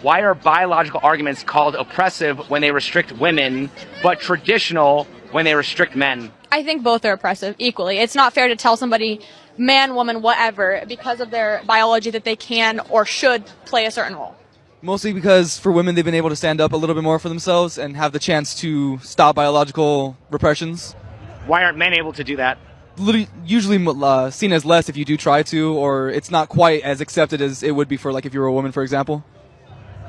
Why are biological arguments called oppressive when they restrict women, but traditional when they restrict men? I think both are oppressive equally. It's not fair to tell somebody, man, woman, whatever, because of their biology that they can or should play a certain role. Mostly because for women, they've been able to stand up a little bit more for themselves and have the chance to stop biological repressions. Why aren't men able to do that? Usually seen as less if you do try to, or it's not quite as accepted as it would be for, like, if you were a woman, for example.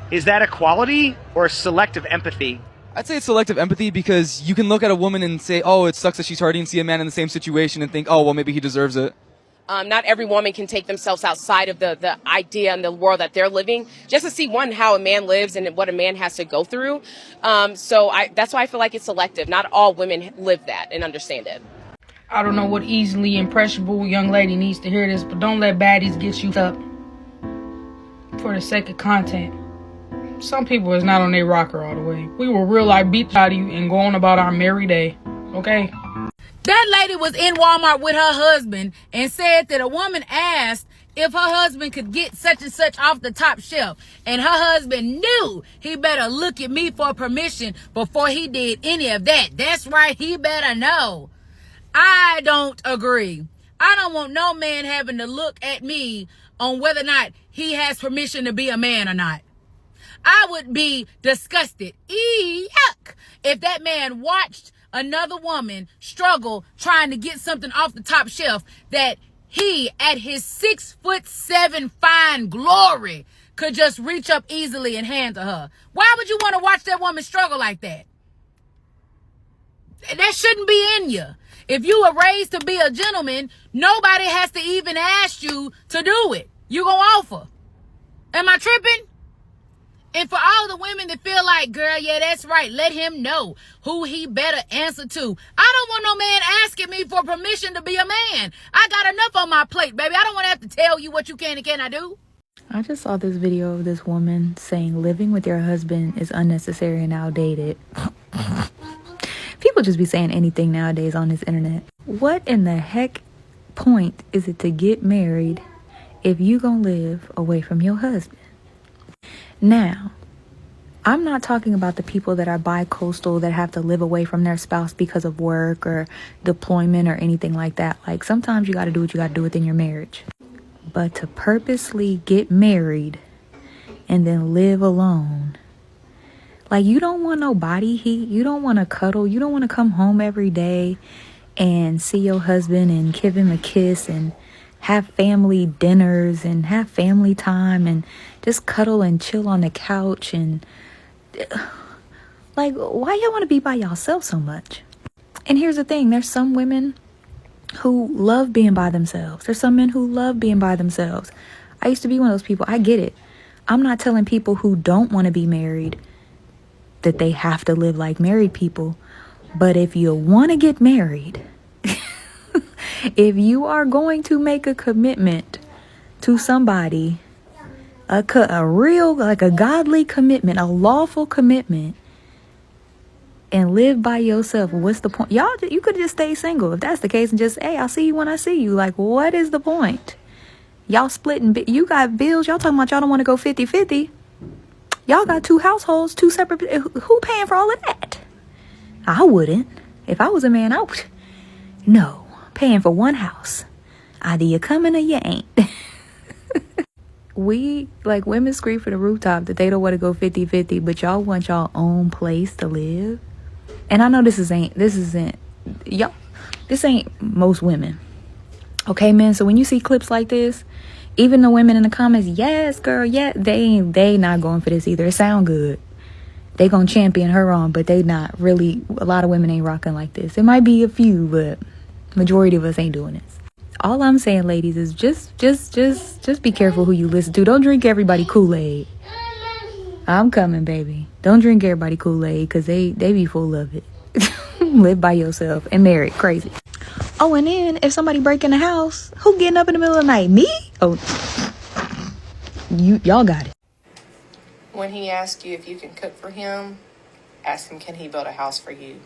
Is that equality or selective empathy? I'd say it's selective empathy because you can look at a woman and say, oh, it sucks that she's hurting, and see a man in the same situation and think, oh, well, maybe he deserves it. Not every woman can take themselves outside of the idea and the world that they're living just to see, one, how a man lives and what a man has to go through. So that's why I feel like it's selective. Not all women live that and understand it. I don't know what easily impressionable young lady needs to hear this, but don't let baddies get you up for the sake of content. Some people is not on their rocker all the way. We will real life beat out of you and go on about our merry day, okay? That lady was in Walmart with her husband and said that a woman asked if her husband could get such and such off the top shelf. And her husband knew he better look at me for permission before he did any of that. That's right, he better know. I don't agree. I don't want no man having to look at me on whether or not he has permission to be a man or not. I would be disgusted. Yuck! If that man watched another woman struggle trying to get something off the top shelf that he, at his 6'7" fine glory, could just reach up easily and hand to her. Why would you want to watch that woman struggle like that? That shouldn't be in you. If you were raised to be a gentleman, nobody has to even ask you to do it. You gonna offer. Am I tripping? And for all the women that feel like, girl, yeah, that's right, let him know who he better answer to. I don't want no man asking me for permission to be a man. I got enough on my plate, baby. I don't want to have to tell you what you can and cannot do. I just saw this video of this woman saying living with your husband is unnecessary and outdated. People just be saying anything nowadays on this internet. What in the heck point is it to get married if you gonna live away from your husband? Now, I'm not talking about the people that are bi-coastal that have to live away from their spouse because of work or deployment or anything like that. Like, sometimes you got to do what you got to do within your marriage. But to purposely get married and then live alone, like, you don't want no body heat. You don't want to cuddle. You don't want to come home every day and see your husband and give him a kiss and have family dinners and have family time and just cuddle and chill on the couch. And like, why y'all want to be by yourself so much? And here's the thing, there's some women who love being by themselves. There's some men who love being by themselves. I used to be one of those people. I get it. I'm not telling people who don't want to be married that they have to live like married people. But if you want to get married, if you are going to make a commitment to somebody, a real, like a godly commitment, a lawful commitment, and live by yourself, what's the point? Y'all, you could just stay single if that's the case and just, hey, I'll see you when I see you. Like, what is the point? Y'all splitting, you got bills. Y'all talking about y'all don't want to go 50-50. Y'all got two households, two separate, who paying for all of that? I wouldn't. If I was a man, I would. No. Paying for one house. Either you coming or you ain't. We, like, women scream from the rooftop that they don't want to go 50-50, but y'all want y'all own place to live. And I know this ain't most women. Okay, men, so when you see clips like this, even the women in the comments, yes, girl, yeah, they not going for this either. It sound good. They gonna champion her on, but they not really. A lot of women ain't rocking like this. It might be a few, but majority of us ain't doing this. All I'm saying, ladies, is just be careful who you listen to. Don't drink everybody Kool-Aid. I'm coming, baby. Don't drink everybody Kool-Aid, because they be full of it. Live by yourself and married. Crazy. Oh, and then if somebody break in the house, who getting up in the middle of the night? Me? Oh, y'all got it. When he asks you if you can cook for him, ask him, can he build a house for you?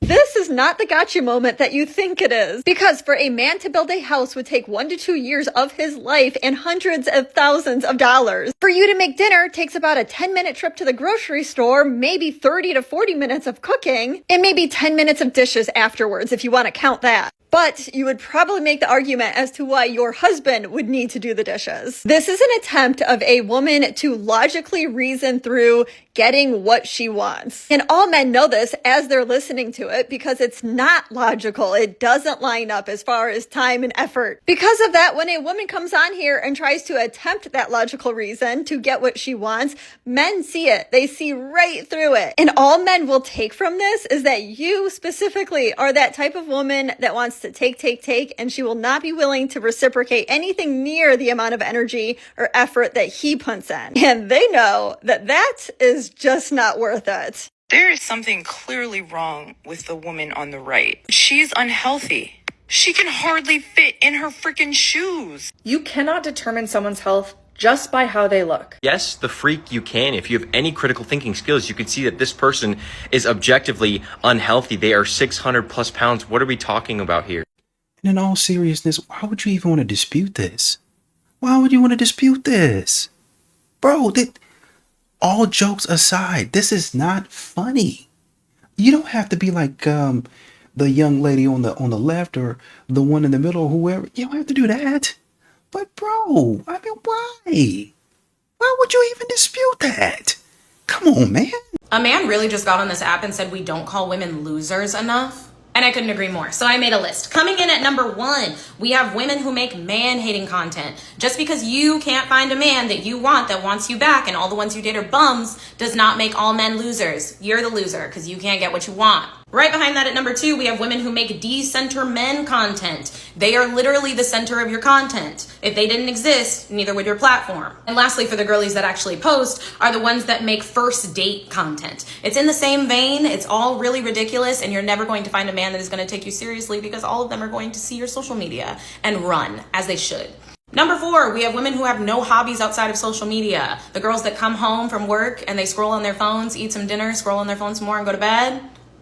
This is not the gotcha moment that you think it is. Because for a man to build a house would take 1 to 2 years of his life and hundreds of thousands of dollars. For you to make dinner takes about a 10-minute trip to the grocery store, maybe 30 to 40 minutes of cooking, and maybe 10 minutes of dishes afterwards if you want to count that. But you would probably make the argument as to why your husband would need to do the dishes. This is an attempt of a woman to logically reason through getting what she wants. And all men know this as they're listening to it because it's not logical. It doesn't line up as far as time and effort. Because of that, when a woman comes on here and tries to attempt that logical reason to get what she wants, men see it. They see right through it. And all men will take from this is that you specifically are that type of woman that wants to take, and she will not be willing to reciprocate anything near the amount of energy or effort that he puts in. And they know that that is just not worth it. There is something clearly wrong with the woman on the right. She's unhealthy. She can hardly fit in her freaking shoes. You cannot determine someone's health just by how they look. Yes, the freak you can. If you have any critical thinking skills, you can see that this person is objectively unhealthy. They are 600 plus pounds. What are we talking about here? And in all seriousness, why would you even want to dispute this? Why would you want to dispute this? Bro, all jokes aside, this is not funny. You don't have to be like the young lady on the left or the one in the middle or whoever. You don't have to do that. But bro, I mean, why? Why would you even dispute that? Come on, man. A man really just got on this app and said we don't call women losers enough. And I couldn't agree more. So I made a list. Coming in at number 1, we have women who make man-hating content. Just because you can't find a man that you want that wants you back and all the ones you date are bums does not make all men losers. You're the loser because you can't get what you want. Right behind that at number 2, we have women who make de-center men content. They are literally the center of your content. If they didn't exist, neither would your platform. And lastly, for the girlies that actually post, are the ones that make first date content. It's in the same vein. It's all really ridiculous, and you're never going to find a man that is going to take you seriously because all of them are going to see your social media and run, as they should. Number 4, we have women who have no hobbies outside of social media. The girls that come home from work and they scroll on their phones, eat some dinner, scroll on their phones some more, and go to bed.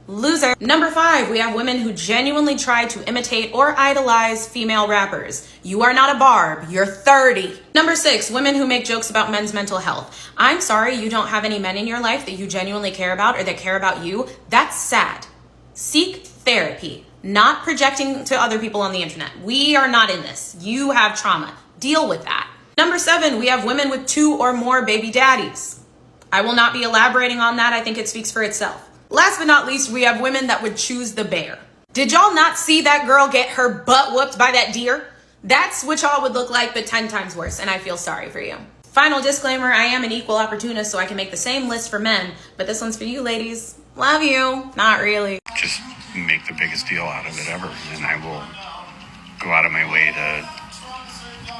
Loser. Number 5, we have women who genuinely try to imitate or idolize female rappers. You are not a Barb, you're 30. Number 6, women who make jokes about men's mental health. I'm sorry you don't have any men in your life that you genuinely care about or that care about you. That's sad. Seek therapy, not projecting to other people on the internet. We are not in this. You have trauma. Deal with that. Number 7, we have women with 2 or more baby daddies. I will not be elaborating on that. I think it speaks for itself. Last but not least, we have women that would choose the bear. Did y'all not see that girl get her butt whooped by that deer? That's what y'all would look like, but 10 times worse, and I feel sorry for you. Final disclaimer, I am an equal opportunist, so I can make the same list for men, but this one's for you ladies. Love you. Not really. Just make the biggest deal out of it ever, and I will go out of my way to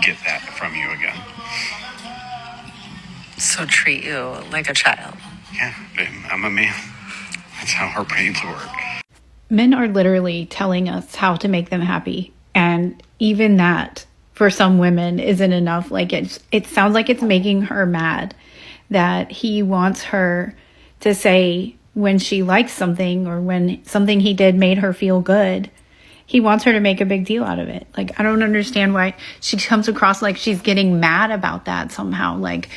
get that from you again. So treat you like a child. Yeah, I'm a man. That's how our brains work. Men are literally telling us how to make them happy. And even that, for some women, isn't enough. Like, it sounds like it's making her mad that he wants her to say when she likes something or when something he did made her feel good. He wants her to make a big deal out of it. Like, I don't understand why she comes across like she's getting mad about that somehow. Like,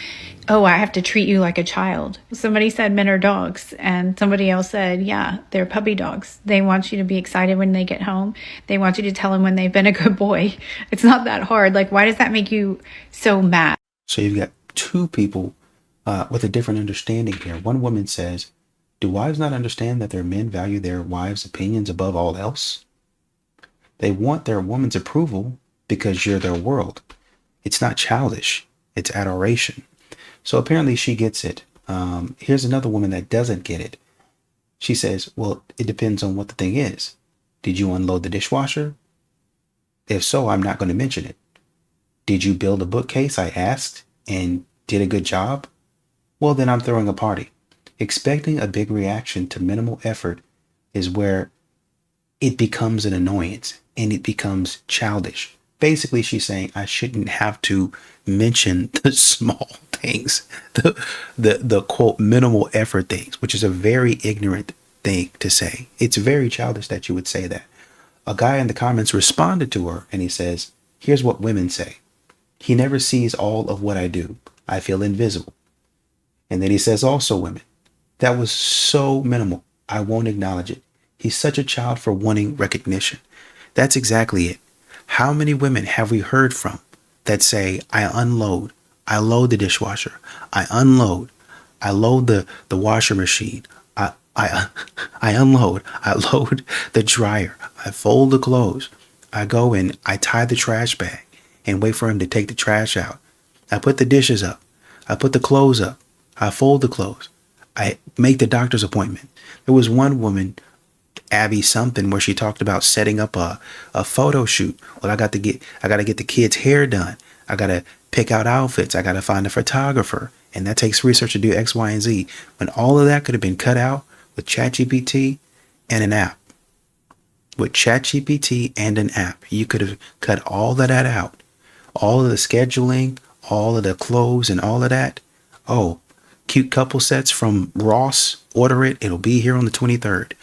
oh, I have to treat you like a child. Somebody said men are dogs, and somebody else said, yeah, they're puppy dogs. They want you to be excited when they get home. They want you to tell them when they've been a good boy. It's not that hard. Like, why does that make you so mad? So you've got two people with a different understanding here. One woman says, do wives not understand that their men value their wives' opinions above all else? They want their woman's approval because you're their world. It's not childish. It's adoration. So apparently she gets it. Here's another woman that doesn't get it. She says, well, it depends on what the thing is. Did you unload the dishwasher? If so, I'm not going to mention it. Did you build a bookcase? I asked, and did a good job? Well, then I'm throwing a party. Expecting a big reaction to minimal effort is where it becomes an annoyance and it becomes childish. Basically, she's saying I shouldn't have to mention the small things, the quote minimal effort things, which is a very ignorant thing to say. It's very childish that you would say that. A guy in the comments responded to her and he says, here's what women say. He never sees all of what I do. I feel invisible. And then he says, also women. That was so minimal. I won't acknowledge it. He's such a child for wanting recognition. That's exactly it. How many women have we heard from that say, I unload, I load the dishwasher, I unload, I load the washer machine, I unload, I load the dryer, I fold the clothes, I go and I tie the trash bag and wait for him to take the trash out. I put the dishes up, I put the clothes up, I fold the clothes, I make the doctor's appointment. There was one woman, Abby something, where she talked about setting up a photo shoot. Well, I got to get the kid's hair done. I got to pick out outfits. I got to find a photographer. And that takes research to do X, Y, and Z. When all of that could have been cut out with ChatGPT and an app. With ChatGPT and an app, you could have cut all of that out. All of the scheduling, all of the clothes and all of that. Oh, cute couple sets from Ross. Order it. It'll be here on the 23rd.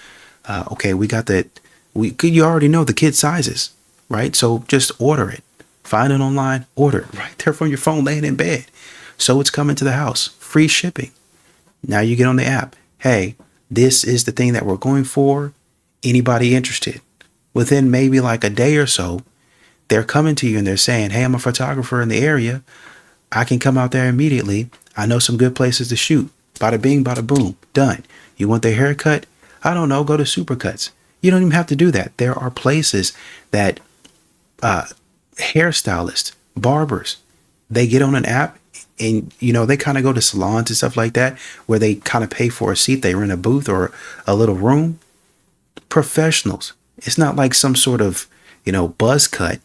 Okay, we got that. You already know the kid sizes, right? So just order it. Find it online, order it right there from your phone, laying in bed. So it's coming to the house, free shipping. Now you get on the app. Hey, this is the thing that we're going for. Anybody interested? Within maybe like a day or so, they're coming to you and they're saying, hey, I'm a photographer in the area. I can come out there immediately. I know some good places to shoot. Bada bing, bada boom, done. You want their haircut? I don't know, go to Supercuts. You don't even have to do that. There are places that hairstylists, barbers, they get on an app and, you know, they kind of go to salons and stuff like that where they kind of pay for a seat. They rent a booth or a little room. Professionals. It's not like some sort of, you know, buzz cut.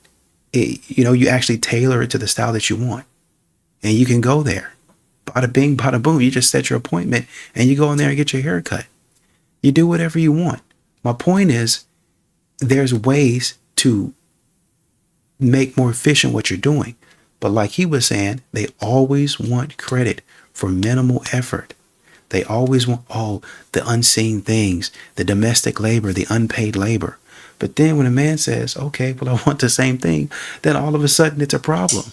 You actually tailor it to the style that you want. And you can go there. Bada bing, bada boom. You just set your appointment and you go in there and get your hair cut. You do whatever you want. My point is, there's ways to make more efficient what you're doing. But like he was saying, they always want credit for minimal effort. They always want, the unseen things, the domestic labor, the unpaid labor. But then when a man says, okay, well, I want the same thing, then all of a sudden it's a problem.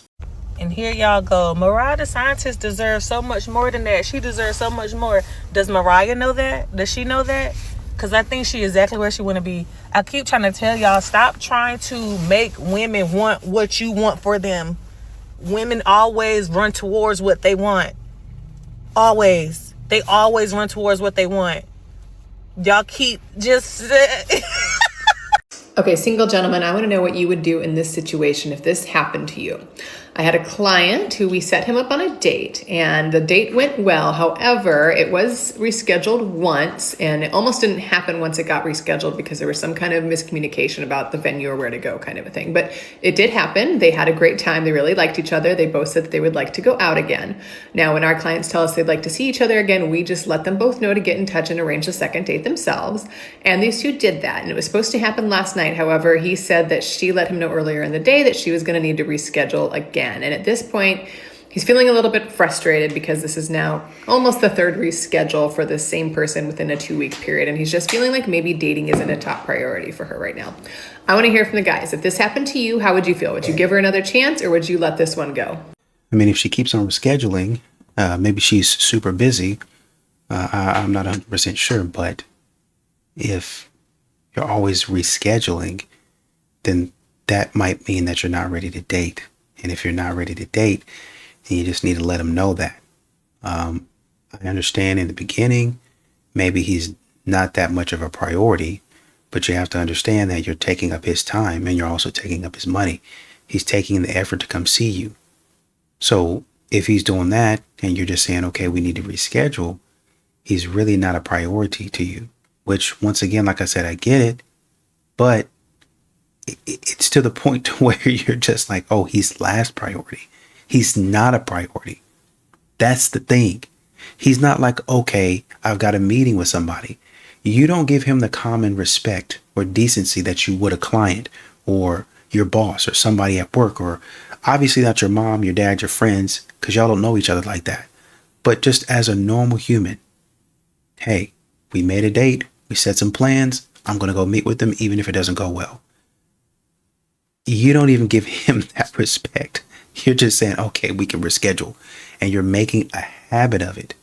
And here y'all go. Mariah the scientist deserves so much more than that. She deserves so much more. Does Mariah know that? Does she know that? Because I think she exactly where she want to be. I keep trying to tell y'all, stop trying to make women want what you want for them. Women always run towards what they want. Always. They always run towards what they want. Y'all keep just... Okay, single gentlemen, I want to know what you would do in this situation if this happened to you. I had a client who we set him up on a date and the date went well. However, it was rescheduled once and it almost didn't happen once it got rescheduled because there was some kind of miscommunication about the venue or where to go kind of a thing. But it did happen. They had a great time. They really liked each other. They both said that they would like to go out again. Now, when our clients tell us they'd like to see each other again, we just let them both know to get in touch and arrange a second date themselves. And these two did that. And it was supposed to happen last night. However, he said that she let him know earlier in the day that she was going to need to reschedule again. And at this point, he's feeling a little bit frustrated because this is now almost the third reschedule for the same person within a 2-week period. And he's just feeling like maybe dating isn't a top priority for her right now. I want to hear from the guys. If this happened to you, how would you feel? Would you give her another chance or would you let this one go? I mean, if she keeps on rescheduling, maybe she's super busy. I'm not 100% sure, but if you're always rescheduling, then that might mean that you're not ready to date. And if you're not ready to date, then you just need to let him know that. I understand in the beginning, maybe he's not that much of a priority, but you have to understand that you're taking up his time and you're also taking up his money. He's taking the effort to come see you. So if he's doing that and you're just saying, okay, we need to reschedule, he's really not a priority to you, which once again, like I said, I get it, but it's to the point to where you're just like, oh, he's last priority. He's not a priority. That's the thing. He's not like, okay, I've got a meeting with somebody. You don't give him the common respect or decency that you would a client or your boss or somebody at work, or obviously not your mom, your dad, your friends, because y'all don't know each other like that. But just as a normal human, hey, we made a date. We set some plans. I'm going to go meet with them, even if it doesn't go well. You don't even give him that respect. You're just saying, okay, we can reschedule. And you're making a habit of it.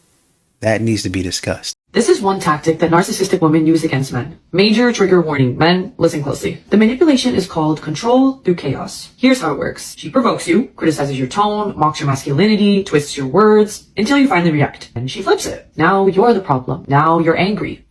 That needs to be discussed. This is one tactic that narcissistic women use against men. Major trigger warning. Men, listen closely. The manipulation is called control through chaos. Here's how it works. She provokes you, criticizes your tone, mocks your masculinity, twists your words, until you finally react. And she flips it. Now you're the problem. Now you're angry.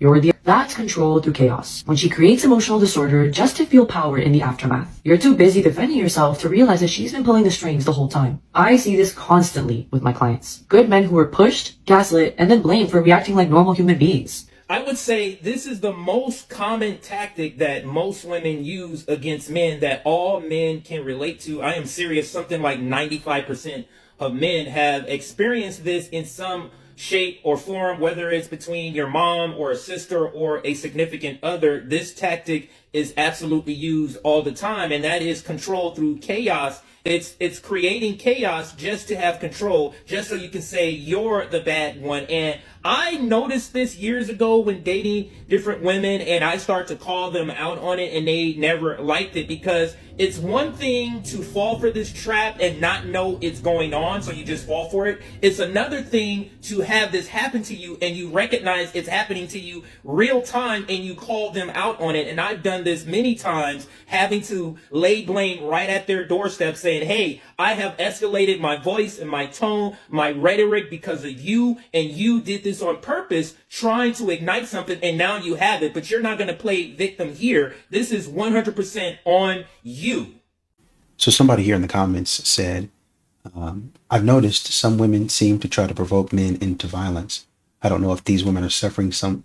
That's control through chaos. When she creates emotional disorder just to feel power in the aftermath. You're too busy defending yourself to realize that she's been pulling the strings the whole time. I see this constantly with my clients. Good men who are pushed, gaslit, and then blamed for reacting like normal human beings. I would say this is the most common tactic that most women use against men that all men can relate to. I am serious. Something like 95% of men have experienced this in some shape or form, whether it's between your mom or a sister or a significant other. This tactic is absolutely used all the time, and that is control through chaos. It's creating chaos just to have control, just so you can say you're the bad one. And I noticed this years ago when dating different women, and I start to call them out on it, and they never liked it, because it's one thing to fall for this trap and not know it's going on, so you just fall for it. It's another thing to have this happen to you and you recognize it's happening to you real time and you call them out on it. And I've done this many times, having to lay blame right at their doorstep, saying, hey, I have escalated my voice and my tone, my rhetoric because of you, and you did this on purpose, trying to ignite something, and now you have it, but you're not going to play victim here. This is 100% on you. So somebody here in the comments said, I've noticed some women seem to try to provoke men into violence. I don't know if these women are suffering from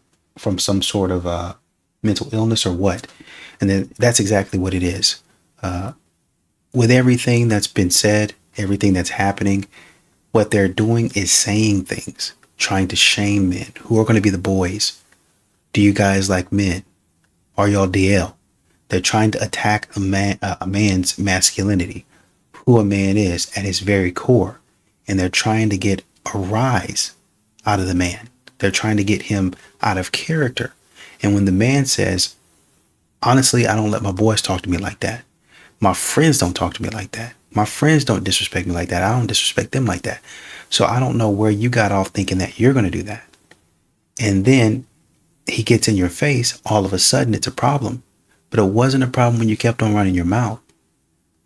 some sort of mental illness or what. And then that's exactly what it is. With everything that's been said, everything that's happening, what they're doing is saying things, trying to shame men. Who are going to be the boys? Do you guys like men? Are y'all DL? They're trying to attack a man's masculinity, who a man is at his very core. And they're trying to get a rise out of the man. They're trying to get him out of character. And when the man says, honestly, I don't let my boys talk to me like that. My friends don't talk to me like that. My friends don't disrespect me like that. I don't disrespect them like that. So I don't know where you got off thinking that you're going to do that. And then he gets in your face. All of a sudden, it's a problem. But it wasn't a problem when you kept on running your mouth.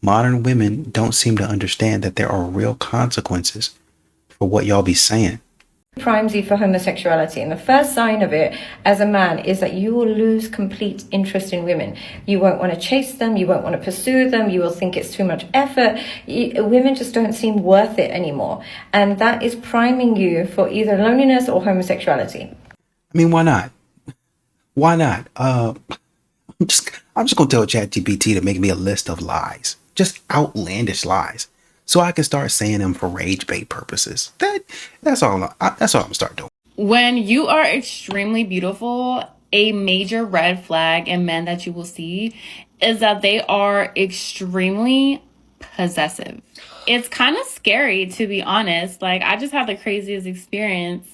Modern women don't seem to understand that there are real consequences for what y'all be saying. Primes you for homosexuality, and the first sign of it as a man is that you will lose complete interest in women. You won't want to chase them, you won't want to pursue them, you will think it's too much effort. Women just don't seem worth it anymore, and that is priming you for either loneliness or homosexuality. I mean, why not? Why not? I'm just gonna tell ChatGPT to make me a list of lies, just outlandish lies, so I can start saying them for rage bait purposes. That's all I'm gonna start doing. When you are extremely beautiful, a major red flag in men that you will see is that they are extremely possessive. It's kind of scary, to be honest. Like, I just had the craziest experience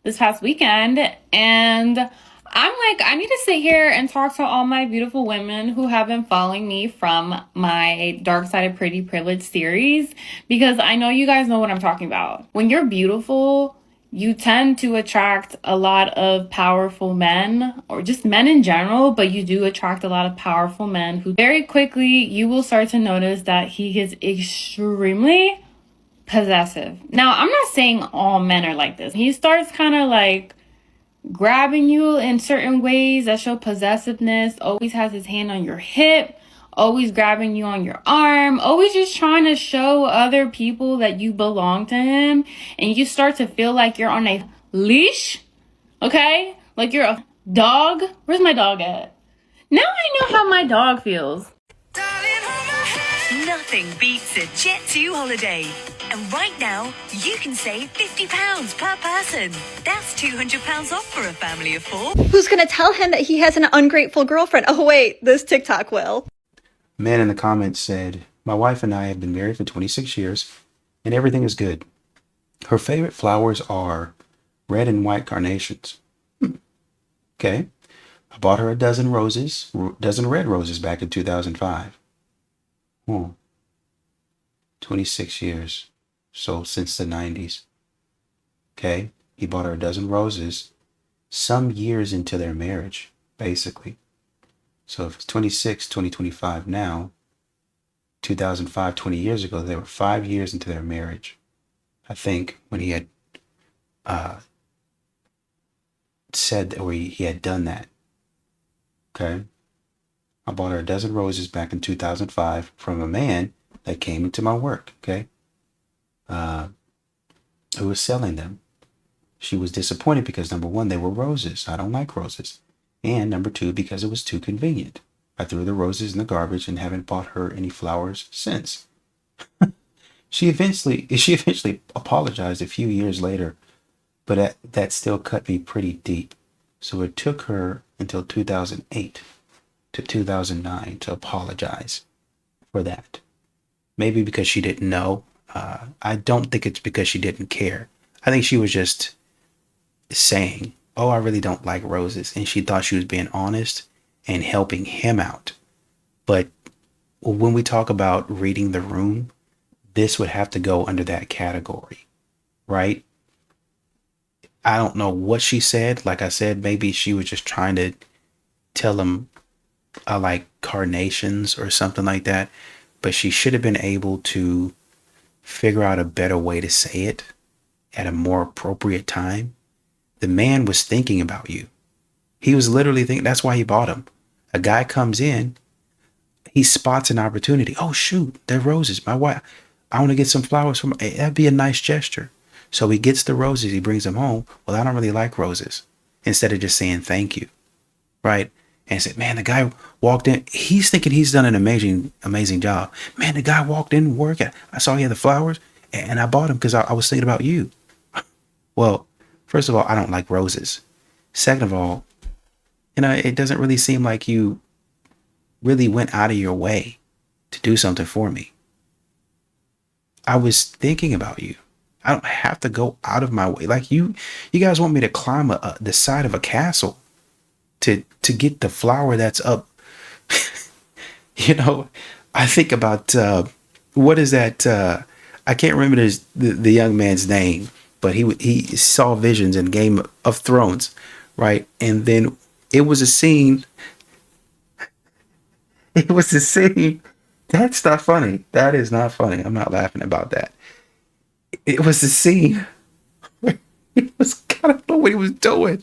this past weekend, and I'm like, I need to sit here and talk to all my beautiful women who have been following me from my Dark Side of Pretty Privilege series, because I know you guys know what I'm talking about. When you're beautiful, you tend to attract a lot of powerful men, or just men in general, but you do attract a lot of powerful men who very quickly you will start to notice that he is extremely possessive. Now, I'm not saying all men are like this. He starts kind of like grabbing you in certain ways that show possessiveness, always has his hand on your hip, always grabbing you on your arm, always just trying to show other people that you belong to him, and you start to feel like you're on a leash, okay? Like you're a dog. Where's my dog at? Now I know how my dog feels. Nothing beats a Jet2 holiday. And right now, you can save £50 per person. That's £200 off for a family of 4. Who's gonna tell him that he has an ungrateful girlfriend? Oh wait, this TikTok will. A man in the comments said, my wife and I have been married for 26 years and everything is good. Her favorite flowers are red and white carnations. Okay. I bought her a dozen red roses back in 2005. 26 years. So since the 90s. Okay. He bought her a dozen roses some years into their marriage, basically. So if it's 26, 2025 now, 2005, 20 years ago, they were 5 years into their marriage. I think when he had said that, or he had done that. Okay. I bought her a dozen roses back in 2005 from a man that came into my work. Okay. Who was selling them. She was disappointed because number one, they were roses. I don't like roses. And number two, because it was too convenient. I threw the roses in the garbage and haven't bought her any flowers since. She eventually apologized a few years later, but that still cut me pretty deep. So it took her until 2008 to 2009 to apologize for that. Maybe because she didn't know. I don't think it's because she didn't care. I think she was just saying, oh, I really don't like roses. And she thought she was being honest and helping him out. But when we talk about reading the room, this would have to go under that category, right? I don't know what she said. Like I said, maybe she was just trying to tell him I like carnations or something like that. But she should have been able to figure out a better way to say it at a more appropriate time. The man was thinking about you. He was literally thinking, that's why he bought them. A guy comes in, he spots an opportunity. Oh, shoot, they're roses. My wife, I want to get some flowers from, that'd be a nice gesture. So he gets the roses, he brings them home. Well, I don't really like roses. Instead of just saying thank you, right? And said, man, the guy walked in. He's thinking he's done an amazing job. Man, the guy walked in work. I saw he had the flowers and I bought them because I was thinking about you. Well, first of all, I don't like roses. Second of all, it doesn't really seem like you really went out of your way to do something for me. I was thinking about you. I don't have to go out of my way. Like you guys want me to climb the side of a castle to get the flower that's up. I think about, what is that? I can't remember the young man's name, but he saw visions in Game of Thrones, right? And then it was a scene. It was a scene. That's not funny. That is not funny. I'm not laughing about that. It was a scene where he was, I don't know what he was doing.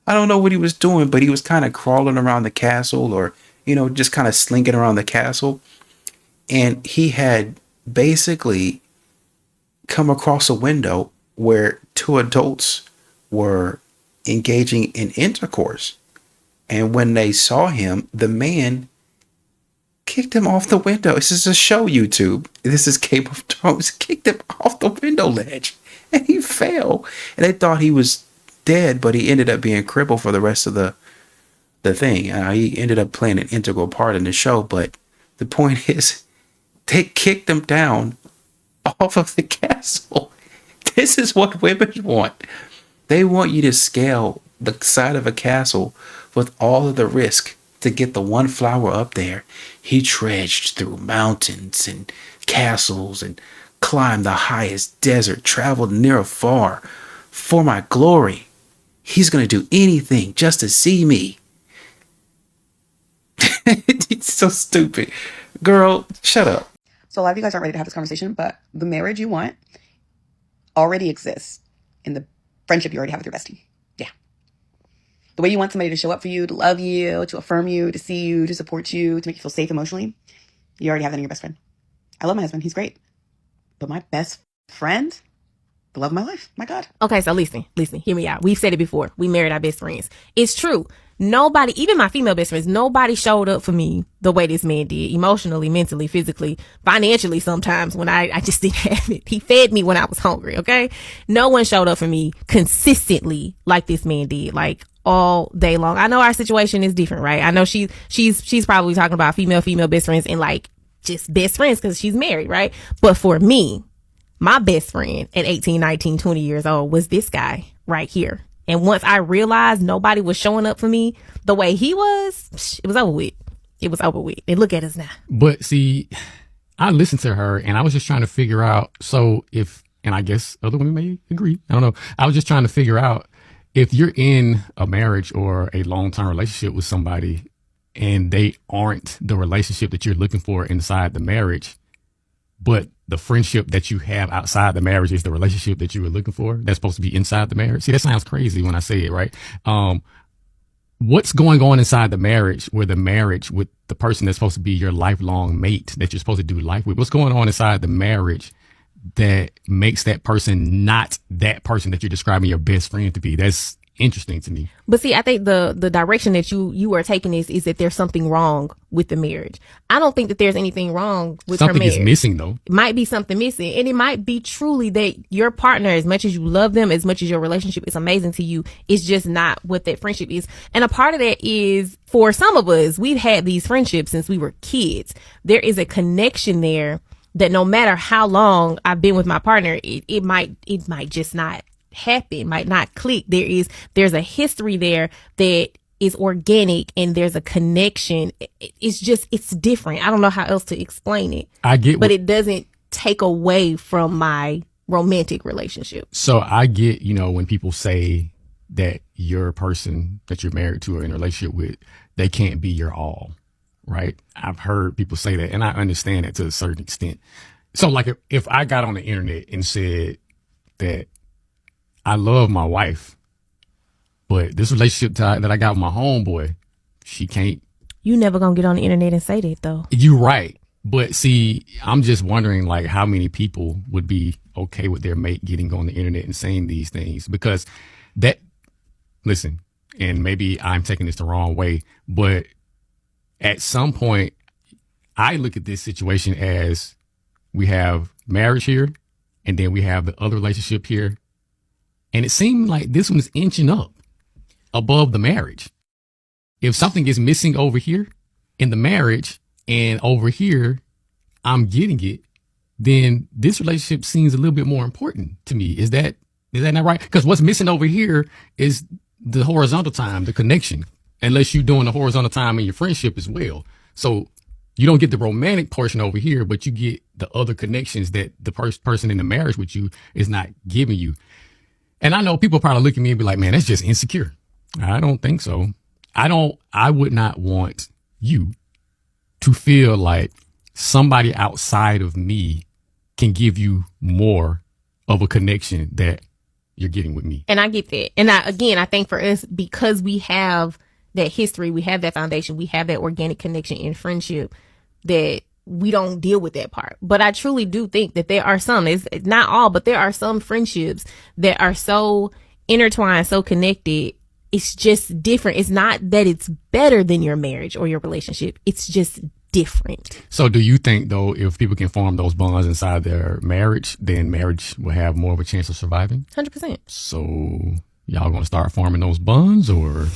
I don't know what he was doing, but he was kind of crawling around the castle or, just kind of slinking around the castle. And he had basically come across a window where two adults were engaging in intercourse. And when they saw him, the man kicked him off the window. This is a show, YouTube. This is Game of Thrones. Kicked him off the window ledge. And he fell. And they thought he was dead, but he ended up being crippled for the rest of the thing. He ended up playing an integral part in the show, but the point is they kicked him down off of the castle. This is what women want. They want you to scale the side of a castle with all of the risk to get the one flower up there. He trudged through mountains and castles and climbed the highest desert, traveled near or far for my glory. He's going to do anything just to see me. It's so stupid. Girl, shut up. So a lot of you guys aren't ready to have this conversation, but the marriage you want already exists in the friendship you already have with your bestie. Yeah. The way you want somebody to show up for you, to love you, to affirm you, to see you, to support you, to make you feel safe emotionally, you already have that in your best friend. I love my husband. He's great. But my best friend, the love of my life. My God. Okay, so listen, hear me out. We've said it before. We married our best friends. It's true. Nobody, even my female best friends, nobody showed up for me the way this man did, emotionally, mentally, physically, financially sometimes when I just didn't have it. He fed me when I was hungry, okay? No one showed up for me consistently like this man did, like all day long. I know our situation is different, right? I know she's probably talking about female best friends and like just best friends because she's married, right? But for me, my best friend at 18, 19, 20 years old was this guy right here. And once I realized nobody was showing up for me the way he was, it was over with. It was over with. And look at us now. But see, I listened to her and I was just trying to figure out. So if, and I guess other women may agree, I don't know. I was just trying to figure out if you're in a marriage or a long-term relationship with somebody and they aren't the relationship that you're looking for inside the marriage, but the friendship that you have outside the marriage is the relationship that you were looking for, that's supposed to be inside the marriage. See, that sounds crazy when I say it, right? What's going on inside the marriage with the person that's supposed to be your lifelong mate that you're supposed to do life with? What's going on inside the marriage that makes that person not that person that you're describing your best friend to be? That's interesting to me. But see, I think the direction that you are taking is that there's something wrong with the marriage. I don't think that there's anything wrong with her Something marriage. is missing, though. It might be something missing, and it might be truly that your partner, as much as you love them, as much as your relationship is amazing to you, it's just not what that friendship is. And a part of that is, for some of us, we've had these friendships since we were kids. There is a connection there that no matter how long I've been with my partner, it might just not happen, might not click. There's a history there that is organic, and there's a connection. It's different. I don't know how else to explain it. I get, but it doesn't take away from my romantic relationship. So I get, when people say that your person that you're married to or in a relationship with, they can't be your all, right? I've heard people say that, and I understand that to a certain extent. So like if I got on the internet and said that I love my wife, but this relationship that I got with my homeboy, she can't. You never gonna get on the internet and say that, though. You're right. But see, I'm just wondering, like, how many people would be okay with their mate getting on the internet and saying these things? Because listen, and maybe I'm taking this the wrong way, but at some point, I look at this situation as we have marriage here, and then we have the other relationship here. And it seemed like this one is inching up above the marriage. If something is missing over here in the marriage and over here, I'm getting it, then this relationship seems a little bit more important to me. Is that not right? Because what's missing over here is the horizontal time, the connection, unless you're doing the horizontal time in your friendship as well. So you don't get the romantic portion over here, but you get the other connections that the person in the marriage with you is not giving you. And I know people probably look at me and be like, man, that's just insecure. I don't think so. I would not want you to feel like somebody outside of me can give you more of a connection that you're getting with me. And I get that. And I think for us, because we have that history, we have that foundation, we have that organic connection in friendship, that we don't deal with that part. But I truly do think that there are some, it's not all, but there are some friendships that are so intertwined, so connected. It's just different. It's not that it's better than your marriage or your relationship. It's just different. So do you think, though, if people can form those bonds inside their marriage, then marriage will have more of a chance of surviving? 100%. So y'all going to start forming those bonds, or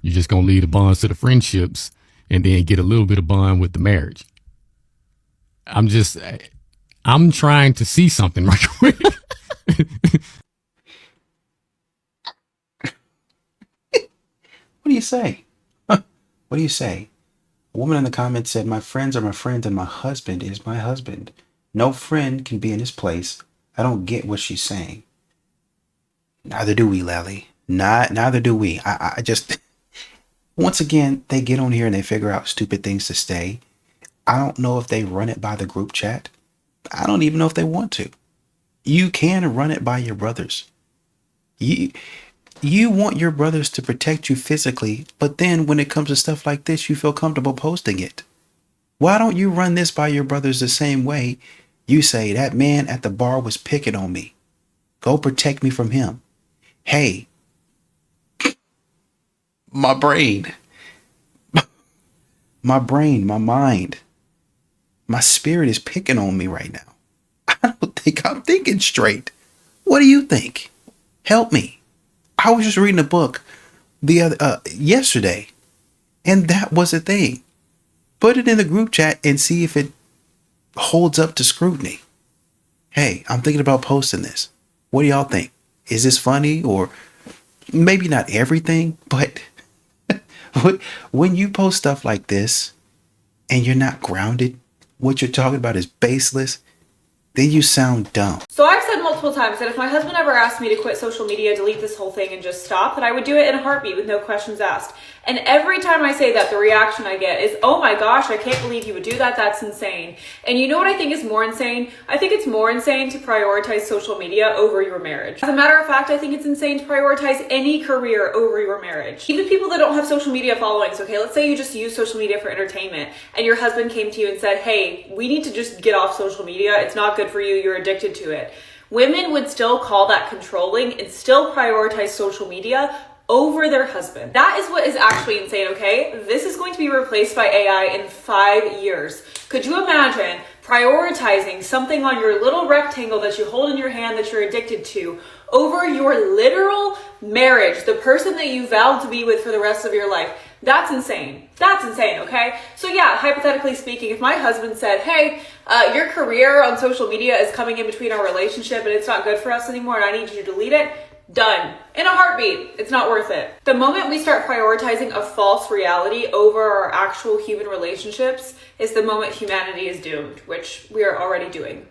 you just going to leave the bonds to the friendships and then get a little bit of bond with the marriage? I'm trying to see something right quick. What do you say? What do you say? A woman in the comments said, my friends are my friends and my husband is my husband. No friend can be in his place. I don't get what she's saying. Neither do we, Lally. Neither do we. I just, once again, they get on here and they figure out stupid things to say. I don't know if they run it by the group chat. I don't even know if they want to. You can run it by your brothers. You want your brothers to protect you physically, but then when it comes to stuff like this, you feel comfortable posting it. Why don't you run this by your brothers the same way you say, that man at the bar was picking on me. Go protect me from him. Hey, my brain, my mind, my spirit is picking on me right now. I don't think I'm thinking straight. What do you think? Help me. I was just reading a book yesterday, and that was a thing. Put it in the group chat and see if it holds up to scrutiny. Hey, I'm thinking about posting this. What do y'all think? Is this funny? Or maybe not everything, but when you post stuff like this and you're not grounded what you're talking about is baseless, then you sound dumb. So I've said multiple times that if my husband ever asked me to quit social media, delete this whole thing and just stop, that I would do it in a heartbeat with no questions asked. And every time I say that, the reaction I get is, oh my gosh, I can't believe you would do that. That's insane. And you know what I think is more insane? I think it's more insane to prioritize social media over your marriage. As a matter of fact, I think it's insane to prioritize any career over your marriage. Even people that don't have social media followings, okay? Let's say you just use social media for entertainment and your husband came to you and said, hey, we need to just get off social media. It's not good for you. You're addicted to it. Women would still call that controlling and still prioritize social media over their husband. That is what is actually insane, okay? This is going to be replaced by AI in 5 years. Could you imagine prioritizing something on your little rectangle that you hold in your hand that you're addicted to over your literal marriage, the person that you vowed to be with for the rest of your life? That's insane. That's insane, okay? So yeah, hypothetically speaking, if my husband said, hey, your career on social media is coming in between our relationship and it's not good for us anymore and I need you to delete it, done. In a heartbeat. It's not worth it. The moment we start prioritizing a false reality over our actual human relationships is the moment humanity is doomed, which we are already doing.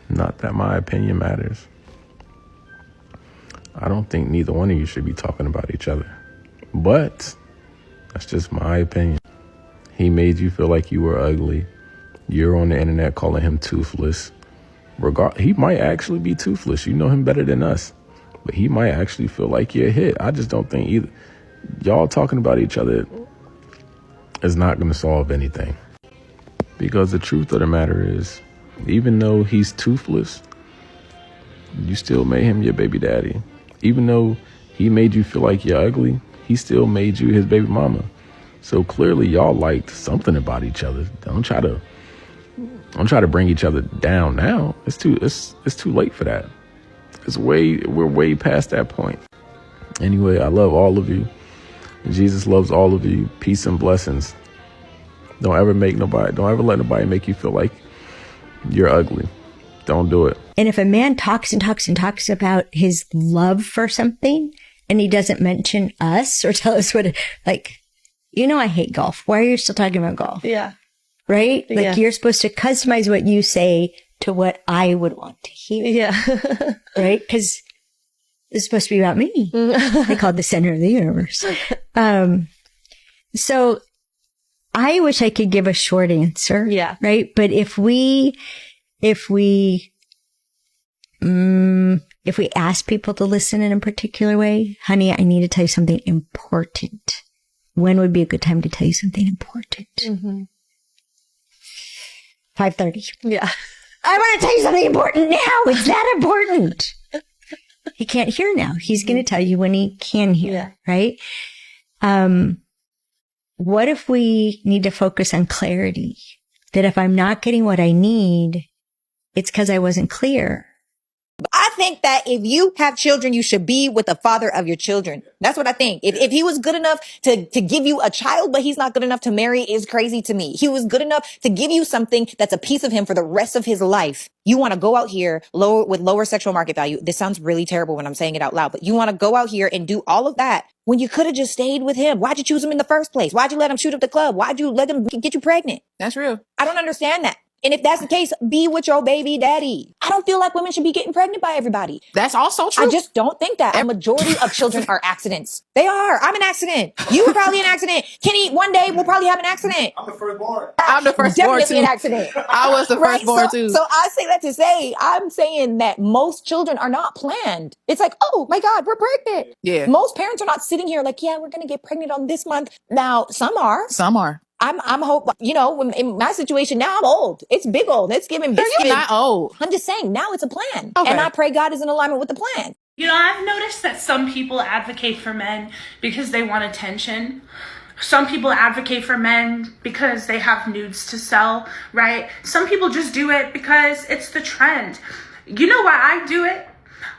Not that my opinion matters. I don't think neither one of you should be talking about each other. But that's just my opinion. He made you feel like you were ugly. You're on the internet calling him toothless. He might actually be toothless. You know him better than us. But he might actually feel like you're a hit. I just don't think either. Y'all talking about each other is not going to solve anything. Because the truth of the matter is, even though he's toothless, you still made him your baby daddy. Even though he made you feel like you're ugly, he still made you his baby mama. So clearly y'all liked something about each other. Don't try to bring each other down now. It's too late for that. We're way past that point. Anyway, I love all of you. Jesus loves all of you. Peace and blessings. Don't ever let nobody make you feel like you're ugly. Don't do it. And if a man talks and talks and talks about his love for something and he doesn't mention us or tell us what, like, I hate golf. Why are you still talking about golf? Yeah. Right? Like you're supposed to customize what you say to what I would want to hear. Yeah. Right? Because it's supposed to be about me. They call it the center of the universe. So I wish I could give a short answer. Yeah. Right? But if we ask people to listen in a particular way, honey, I need to tell you something important. When would be a good time to tell you something important? 5:30. Yeah. I want to tell you something important now. It's that important. He can't hear now. He's going to tell you when he can hear, right? What if we need to focus on clarity? That if I'm not getting what I need, it's because I wasn't clear. I think that if you have children, you should be with the father of your children. That's what I think. If he was good enough to give you a child, but he's not good enough to marry, is crazy to me. He was good enough to give you something that's a piece of him for the rest of his life. You want to go out here with lower sexual market value. This sounds really terrible when I'm saying it out loud, but you want to go out here and do all of that when you could have just stayed with him. Why'd you choose him in the first place? Why'd you let him shoot up the club? Why'd you let him get you pregnant? That's real. I don't understand that. And if that's the case, be with your baby daddy. I don't feel like women should be getting pregnant by everybody. That's also true. I just don't think that. A majority of children are accidents. They are. I'm an accident. You were probably an accident. Kenny, one day we'll probably have an accident. I'm the firstborn. I'm the firstborn too. Definitely an accident. I was the firstborn too. So I say that to say, I'm saying that most children are not planned. It's like, oh my God, we're pregnant. Yeah. Most parents are not sitting here like, yeah, we're going to get pregnant on this month. Now, some are. Some are. I'm hope, in my situation now, I'm old. It's big old. It's giving big. You're not old. I'm just saying now it's a plan. Okay. And I pray God is in alignment with the plan. I've noticed that some people advocate for men because they want attention. Some people advocate for men because they have nudes to sell, right? Some people just do it because it's the trend. You know why I do it?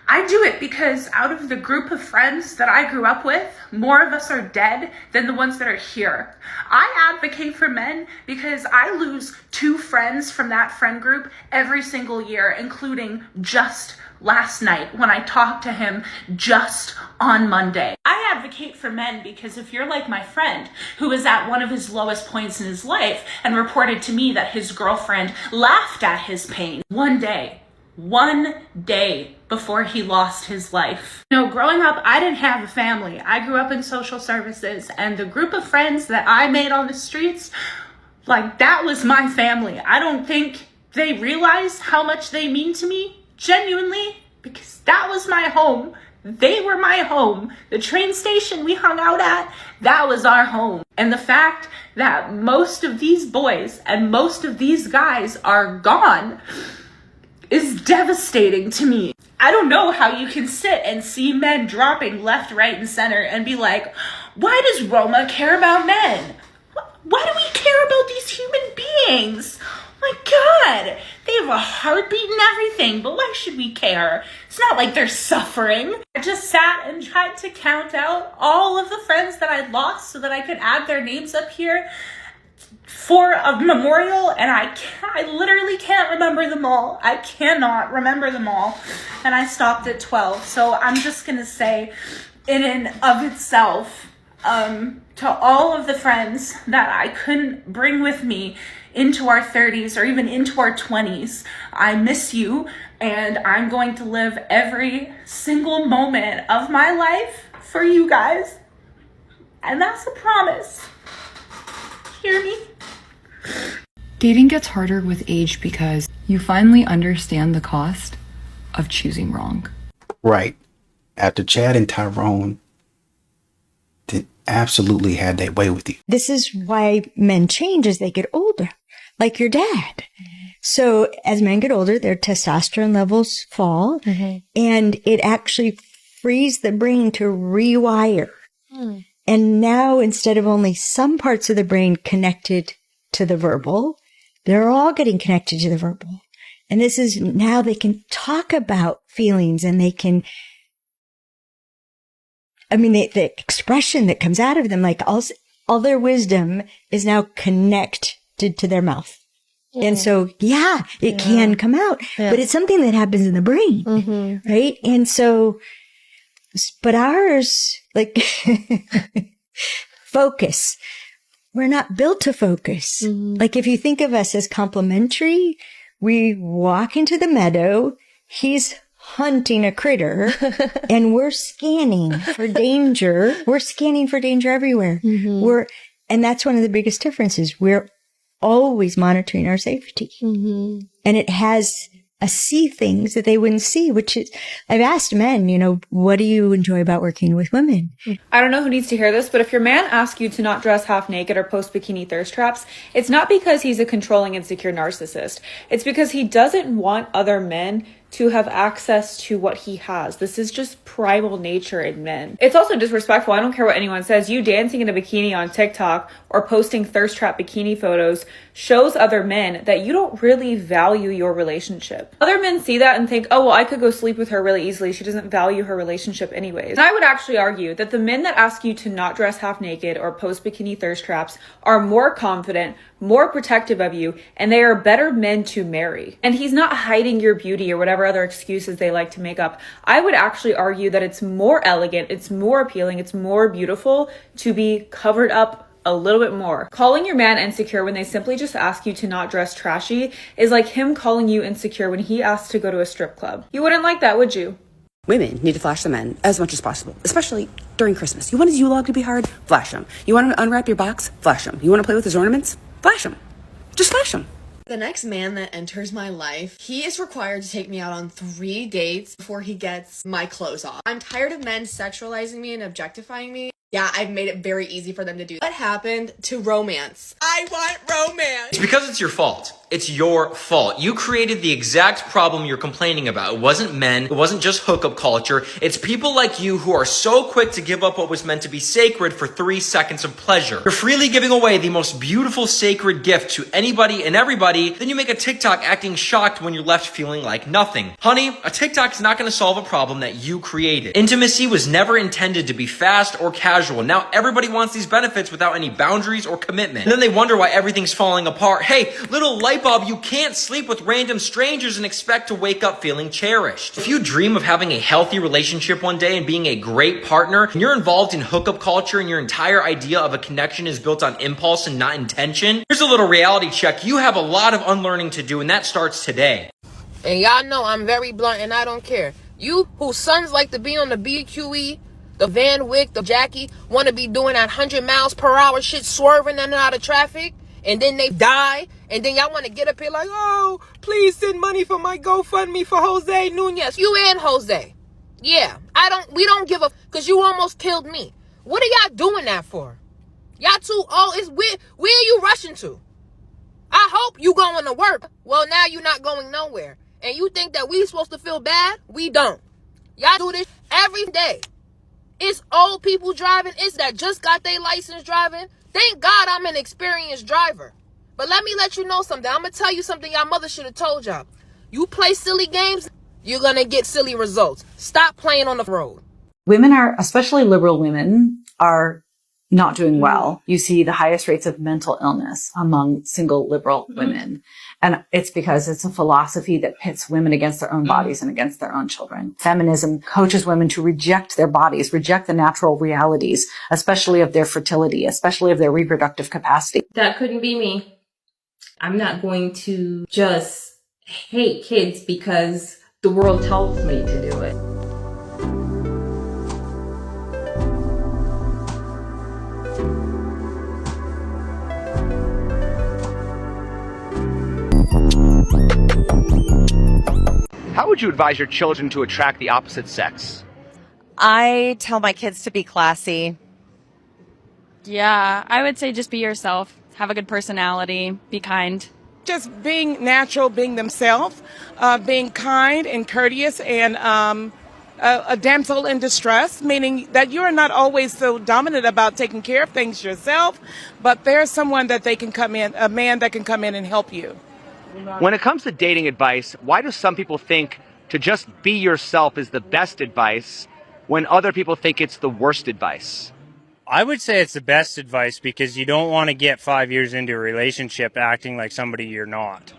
I do it because out of the group of friends that I grew up with, more of us are dead than the ones that are here. I advocate for men because I lose 2 friends from that friend group every single year, including just last night when I talked to him just on Monday. I advocate for men because if you're like my friend who was at one of his lowest points in his life and reported to me that his girlfriend laughed at his pain one day before he lost his life. You know, growing up, I didn't have a family. I grew up in social services, and the group of friends that I made on the streets, like, that was my family. I don't think they realize how much they mean to me, genuinely, because that was my home. They were my home. The train station we hung out at, that was our home. And the fact that most of these boys and most of these guys are gone is devastating to me. I don't know how you can sit and see men dropping left, right, and center and be like, why does Roma care about men? Why do we care about these human beings? My God, they have a heartbeat and everything, but why should we care? It's not like they're suffering. I just sat and tried to count out all of the friends that I lost so that I could add their names up here for a memorial, and I literally can't remember them all. I cannot remember them all, and I stopped at 12. So I'm just gonna say, in and of itself, to all of the friends that I couldn't bring with me into our 30s or even into our 20s, I miss you, and I'm going to live every single moment of my life for you guys, and that's a promise. Hear me? Dating gets harder with age because you finally understand the cost of choosing wrong. Right. After Chad and Tyrone absolutely had their way with you. This is why men change as they get older, like your dad. So as men get older, their testosterone levels fall, and it actually frees the brain to rewire. And now, instead of only some parts of the brain connected to the verbal, they're all getting connected to the verbal. And this is now they can talk about feelings, and they can, the expression that comes out of them, like all their wisdom is now connected to their mouth. And so, it can come out, but it's something that happens in the brain, right? And so, but ours, like, focus. We're not built to focus. Like, if you think of us as complementary, we walk into the meadow, he's hunting a critter, and we're scanning for danger. We're scanning for danger everywhere. And that's one of the biggest differences. We're always monitoring our safety. And it has see things that they wouldn't see, which is, I've asked men, what do you enjoy about working with women? I don't know who needs to hear this, but if your man asks you to not dress half naked or post bikini thirst traps, it's not because he's a controlling, insecure narcissist. It's because he doesn't want other men to have access to what he has. This is just primal nature in men. It's also disrespectful. I don't care what anyone says. You dancing in a bikini on TikTok or posting thirst trap bikini photos shows other men that you don't really value your relationship. Other men see that and think, oh, well, I could go sleep with her really easily. She doesn't value her relationship anyways. And I would actually argue that the men that ask you to not dress half naked or post bikini thirst traps are more confident, more protective of you, and they are better men to marry. And he's not hiding your beauty or whatever other excuses they like to make up. I would actually argue that it's more elegant, it's more appealing, it's more beautiful to be covered up a little bit more. Calling your man insecure when they simply just ask you to not dress trashy is like him calling you insecure when he asks to go to a strip club. You wouldn't like that, would you? Women need to flash the men as much as possible, especially during Christmas. You want his Yule log to be hard? Flash them. You want him to unwrap your box? Flash them. You want to play with his ornaments? Flash them. Just flash them. The next man that enters my life, he is required to take me out on 3 dates before he gets my clothes off. I'm tired of men sexualizing me and objectifying me. Yeah, I've made it very easy for them to do. What happened to romance? I want romance. It's because it's your fault. It's your fault. You created the exact problem you're complaining about. It wasn't men. It wasn't just hookup culture. It's people like you who are so quick to give up what was meant to be sacred for 3 seconds of pleasure. You're freely giving away the most beautiful sacred gift to anybody and everybody. Then you make a TikTok acting shocked when you're left feeling like nothing. Honey, a TikTok is not going to solve a problem that you created. Intimacy was never intended to be fast or casual. Now everybody wants these benefits without any boundaries or commitment. And then they wonder why everything's falling apart. Hey, little light bulb, you can't sleep with random strangers and expect to wake up feeling cherished. If you dream of having a healthy relationship one day and being a great partner, and you're involved in hookup culture and your entire idea of a connection is built on impulse and not intention, here's a little reality check. You have a lot of unlearning to do, and that starts today. And y'all know I'm very blunt and I don't care. You whose sons like to be on the BQE, the Van Wyck, the Jackie, want to be doing that 100 miles per hour shit, swerving in and out of traffic, and then they die, and then y'all want to get up here like, oh, please send money for my GoFundMe for Jose Nunez. You and Jose. Yeah, we don't give a, because you almost killed me. What are y'all doing that for? Y'all too old. Where are you rushing to? I hope you going to work. Well, now you're not going nowhere. And you think that we supposed to feel bad? We don't. Y'all do this every day. It's old people driving. It's that just got their license driving. Thank God I'm an experienced driver. But let me let you know something. I'm going to tell you something y'all mother should have told y'all. You play silly games, you're going to get silly results. Stop playing on the road. Women are, especially liberal women, are not doing well. You see the highest rates of mental illness among single liberal women. And it's because it's a philosophy that pits women against their own bodies and against their own children. Feminism coaches women to reject their bodies, reject the natural realities, especially of their fertility, especially of their reproductive capacity. That couldn't be me. I'm not going to just hate kids because the world tells me to do it. How would you advise your children to attract the opposite sex? I tell my kids to be classy. Yeah, I would say just be yourself. Have a good personality. Be kind. Just being natural, being themselves, being kind and courteous, and a damsel in distress, meaning that you are not always so dominant about taking care of things yourself, but there's someone that they can come in, a man that can come in and help you. When it comes to dating advice, why do some people think to just be yourself is the best advice when other people think it's the worst advice? I would say it's the best advice because you don't want to get 5 years into a relationship acting like somebody you're not.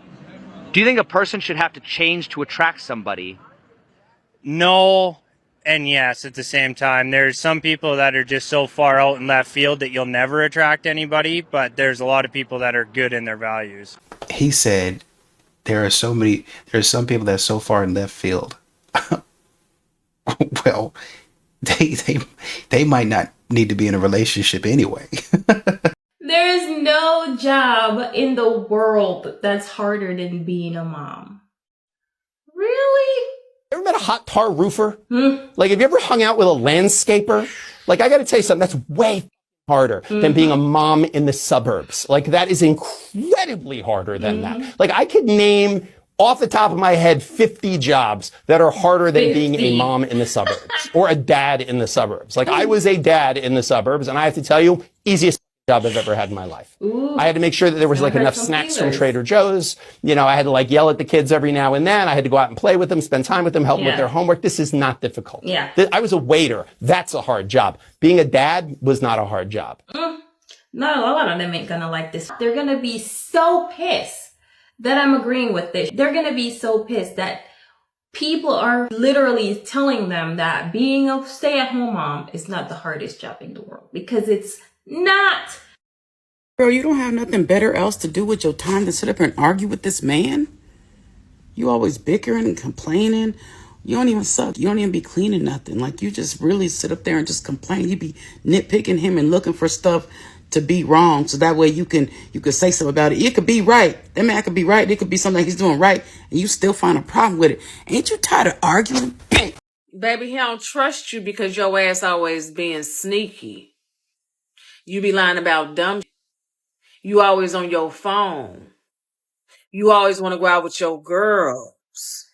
Do you think a person should have to change to attract somebody? No, and yes, at the same time. There's some people that are just so far out in left field that you'll never attract anybody, but there's a lot of people that are good in their values. He said there's some people that are so far in left field. Well, they might not need to be in a relationship anyway. There is no job in the world that's harder than being a mom. Really? Ever met a hot tar roofer? Like, have you ever hung out with a landscaper? Like, I got to tell you something, that's way harder than being a mom in the suburbs. Like, that is incredibly harder than that. Like, I could name off the top of my head 50 jobs that are harder than being a mom in the suburbs or a dad in the suburbs. Like, I was a dad in the suburbs, and I have to tell you, easiest job I've ever had in my life. I had to make sure that there was like enough snacks from Trader Joe's. You know, I had to like yell at the kids every now and then. I had to go out and play with them, spend time with them, help them with their homework. This is not difficult. I was a waiter. That's a hard job. Being a dad was not a hard job. Not a lot of them ain't gonna like this. They're gonna be so pissed that I'm agreeing with this. They're gonna be so pissed that people are literally telling them that being a stay-at-home mom is not the hardest job in the world, because it's not. Girl, you don't have nothing better else to do with your time than sit up and argue with this man? You always bickering and complaining. You don't even suck. You don't even be cleaning nothing. Like, you just really sit up there and just complain. You be nitpicking him and looking for stuff to be wrong, so that way you can say something about it. It could be right. That man could be right. It could be something he's doing right, and you still find a problem with it. Ain't you tired of arguing? Baby, he don't trust you because your ass always being sneaky. You be lying about dumb. You always on your phone. You always want to go out with your girls.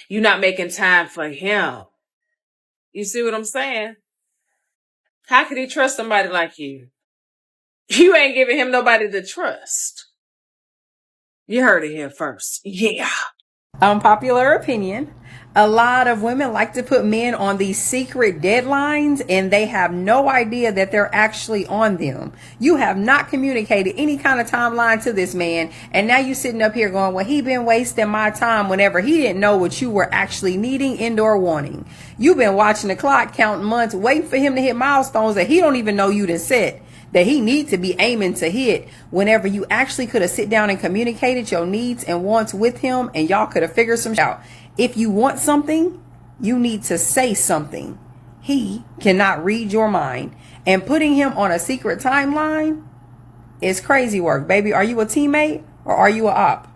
You not making time for him. You see what I'm saying? How could he trust somebody like you? You ain't giving him nobody to trust. You heard it here first. Yeah. Unpopular opinion. A lot of women like to put men on these secret deadlines and they have no idea that they're actually on them. You have not communicated any kind of timeline to this man, and now you sitting up here going, well, he been wasting my time, whenever he didn't know what you were actually needing and or wanting. You've been watching the clock, counting months, waiting for him to hit milestones that he don't even know you done set, that he needs to be aiming to hit, whenever you actually could have sit down and communicated your needs and wants with him, and y'all could have figured some shit out. If you want something, you need to say something. He cannot read your mind. And putting him on a secret timeline is crazy work, baby. Are you a teammate or are you a op?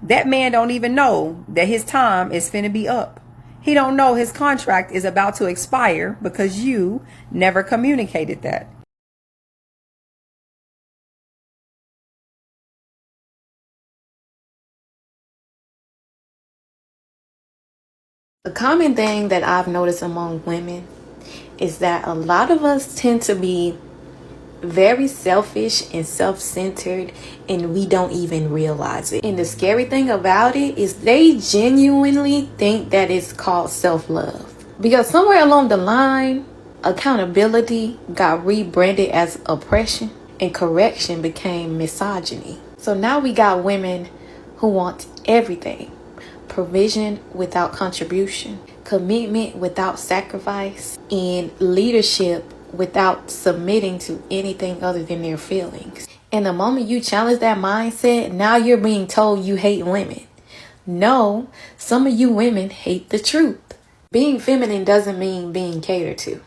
That man don't even know that his time is finna be up. He don't know his contract is about to expire because you never communicated that. A common thing that I've noticed among women is that a lot of us tend to be very selfish and self-centered, and we don't even realize it. And the scary thing about it is they genuinely think that it's called self-love. Because somewhere along the line, accountability got rebranded as oppression and correction became misogyny. So now we got women who want everything. Provision without contribution, commitment without sacrifice, and leadership without submitting to anything other than their feelings. And the moment you challenge that mindset, now you're being told you hate women. No, some of you women hate the truth. Being feminine doesn't mean being catered to.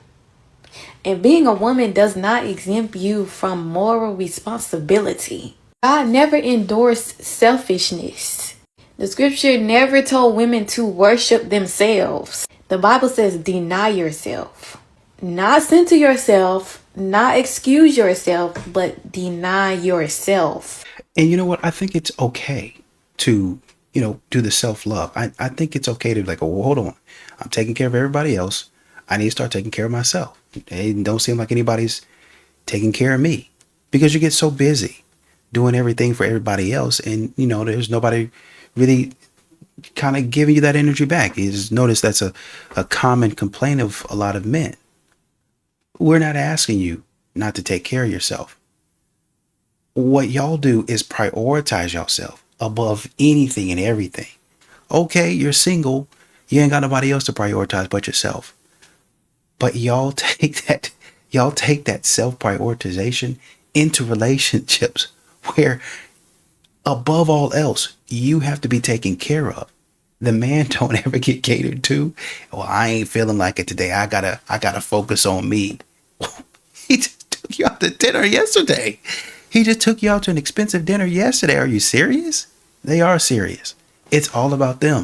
And being a woman does not exempt you from moral responsibility. God never endorsed selfishness. The scripture never told women to worship themselves. The Bible says deny yourself. Not center yourself, not excuse yourself, but deny yourself. And you know what? I think it's okay to, do the self-love. I think it's okay to like, oh, hold on. I'm taking care of everybody else. I need to start taking care of myself. It don't seem like anybody's taking care of me, because you get so busy doing everything for everybody else. And, there's nobody really kind of giving you that energy back. You just notice that's a common complaint of a lot of men. We're not asking you not to take care of yourself. What y'all do is prioritize yourself above anything and everything. Okay, you're single. You ain't got nobody else to prioritize but yourself. But y'all take that self-prioritization into relationships where above all else, you have to be taken care of. The man don't ever get catered to. Well, I ain't feeling like it today. I gotta focus on me. He just took you out to dinner yesterday. He just took you out to an expensive dinner yesterday. Are you serious? They are serious. It's all about them.